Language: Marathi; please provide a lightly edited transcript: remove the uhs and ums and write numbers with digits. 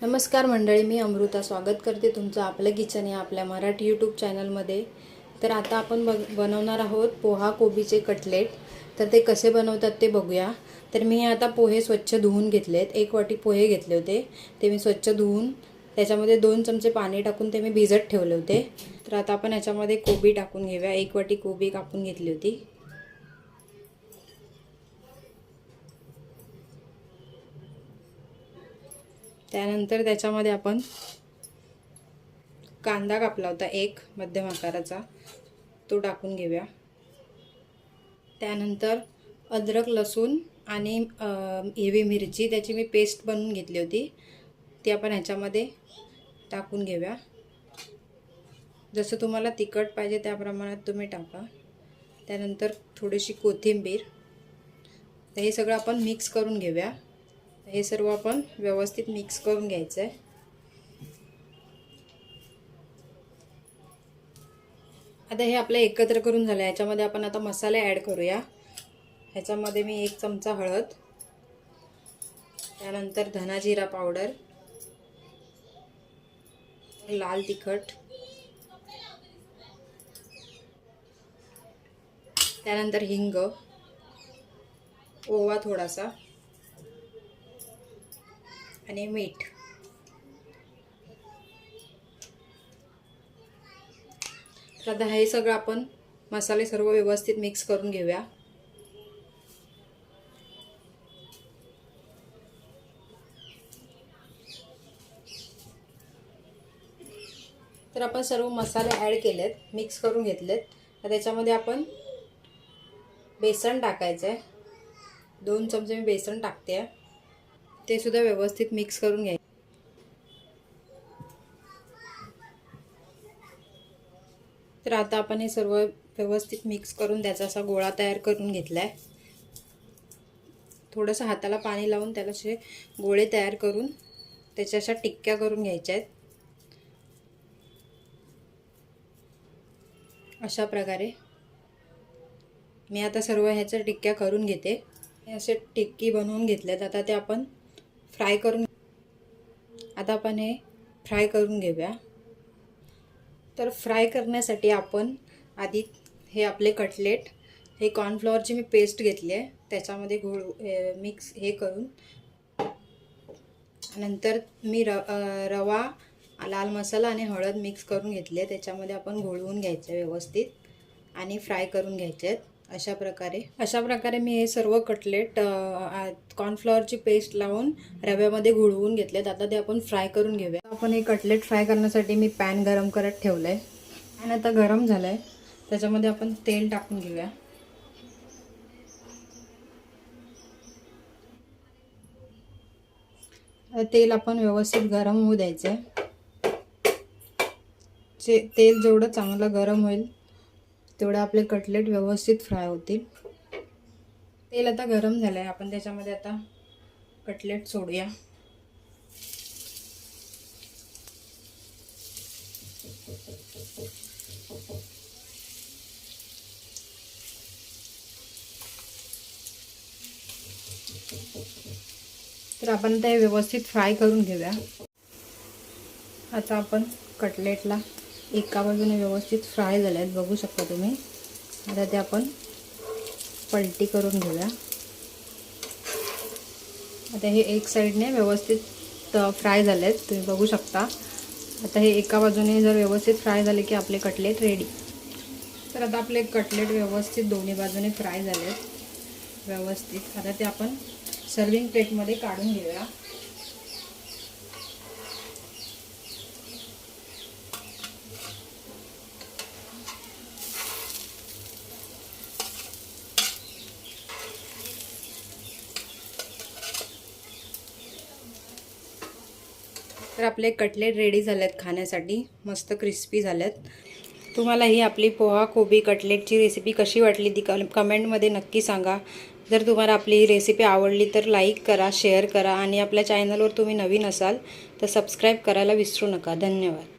नमस्कार मंडळी, मी अमृता स्वागत करते तुमचं आपलं किचन या आपल्या मराठी यूट्यूब चॅनलमध्ये। तर आता आपण बनवणार आहोत पोहा कोबीचे कटलेट। तर ते कसे बनवतात ते बघूया। तर मी आता पोहे स्वच्छ धुवून घेतलेत। 1 वाटी पोहे घेतले होते, ते मी स्वच्छ धुवून त्याच्यामध्ये 2 चमचे पाणी टाकून ते मी भिजत ठेवले होते। तर आता आपण याच्यामध्ये कोबी टाकून घेऊया। 1 वाटी कोबी कापून घेतली होती। त्यानंतर त्याच्यामध्ये आपण कांदा कापला होता 1 मध्यम आकाराचा, तो टाकून घेऊया। त्यानंतर अद्रक लसूण आणि हिरवी मिरची त्याची मी पेस्ट बनवून घेतली होती, ती आपण ह्याच्यामध्ये टाकून घेऊया। जसं तुम्हाला तिखट पाहिजे त्या प्रमाणात तुम्ही टाका। त्यानंतर थोडीशी कोथिंबीर, हे सगळं आपण मिक्स करून घेऊया। हे सर्व आपण व्यवस्थित मिक्स करून घ्यायचं आहे। आता हे आपलं एकत्र करून झालं। याच्यामध्ये आपण आता मसाले ॲड करूया। ह्याच्यामध्ये मी 1 चमचा हळद, त्यानंतर धना जिरा पावडर, लाल तिखट, त्यानंतर हिंग, ओवा थोडासा आणि मीठ। तर आता हे सगळं आपण मसाले सर्व व्यवस्थित मिक्स करून घेऊया। तर आपण सर्व मसाले ॲड केलेत, मिक्स करून घेतलेत। तर त्याच्यामध्ये आपण बेसन टाकायचं आहे। 2 चमचे मी बेसन टाकते, ते सुद्धा व्यवस्थित मिक्स करून घ्यायचं। तर आता आपण हे सर्व व्यवस्थित मिक्स करून त्याचा असा गोळा तयार करून घेतलाय। थोडंसं हाताला पाणी लावून त्याला असे गोळे तयार करून त्याच्या अशा टिक्क्या करून घ्यायच्या आहेत। अशा प्रकारे मी आता सर्व ह्याच्या टिक्क्या करून घेते। हे असे टिक्की बनवून घेतल्यात। आता ते आपण फ्राय करून घेऊया। तर फ्राय करण्यासाठी आपण आधी हे आपले कटलेट, हे कॉर्नफ्लॉवरची मी पेस्ट घेतली आहे, त्याच्यामध्ये मिक्स हे करून, नंतर मी रवा, लाल मसाला आणि हळद मिक्स करून घेतली आहे, त्याच्यामध्ये आपण घोळवून घ्यायचं आहे व्यवस्थित आणि फ्राय करून घ्यायचे आहेत। अशा प्रकारे मी हे सर्व कटलेट कॉर्नफ्लॉवरची पेस्ट लावून रव्यामध्ये घोळवून घेतलेत। आता ते आपण फ्राय करून घेऊया। आपण हे कटलेट फ्राय करण्यासाठी मी पॅन गरम करत ठेवलं आहे। पॅन आता गरम झालं आहे, त्याच्यामध्ये आपण तेल टाकून घेऊया। तेल आपण व्यवस्थित गरम होऊ द्यायचं आहे। तेल जेवढं चांगलं गरम होईल तेवढं आपले कटलेट व्यवस्थित फ्राय होतील। तेल आता गरम झालं आहे, आपण त्याच्यामध्ये आता कटलेट सोडूया। तर आपण ते व्यवस्थित फ्राय करून घेऊया। आता आपण कटलेटला एका बाजूने व्यवस्थित फ्राय झाले आहेत, बघू शकता तुम्ही। आता ते आपण पलटी करून घेऊया। आता हे एक साइडने व्यवस्थित फ्राय झाले आहेत, तुम्ही बघू शकता। आता हे एका बाजूने जर व्यवस्थित फ्राय झाले की आपले कटलेट रेडी। तर आता आपले कटलेट व्यवस्थित दोन्ही बाजूने फ्राय झाले आहेत व्यवस्थित। आता ते आपण सर्विंग प्लेटमध्ये काढून घेऊया। तर आपले कटलेट रेडी झालेत खाण्यासाठी, मस्त क्रिस्पी झालेत। तुम्हाला ही आपली पोहा कोबी कटलेटची रेसिपी कशी वाटली ती कमेंटमध्ये नक्की सांगा। जर तुम्हाला आपली ही रेसिपी आवडली तर लाईक करा, शेअर करा आणि आपल्या चॅनलवर तुम्ही नवीन असाल तर सबस्क्राईब करायला विसरू नका। धन्यवाद।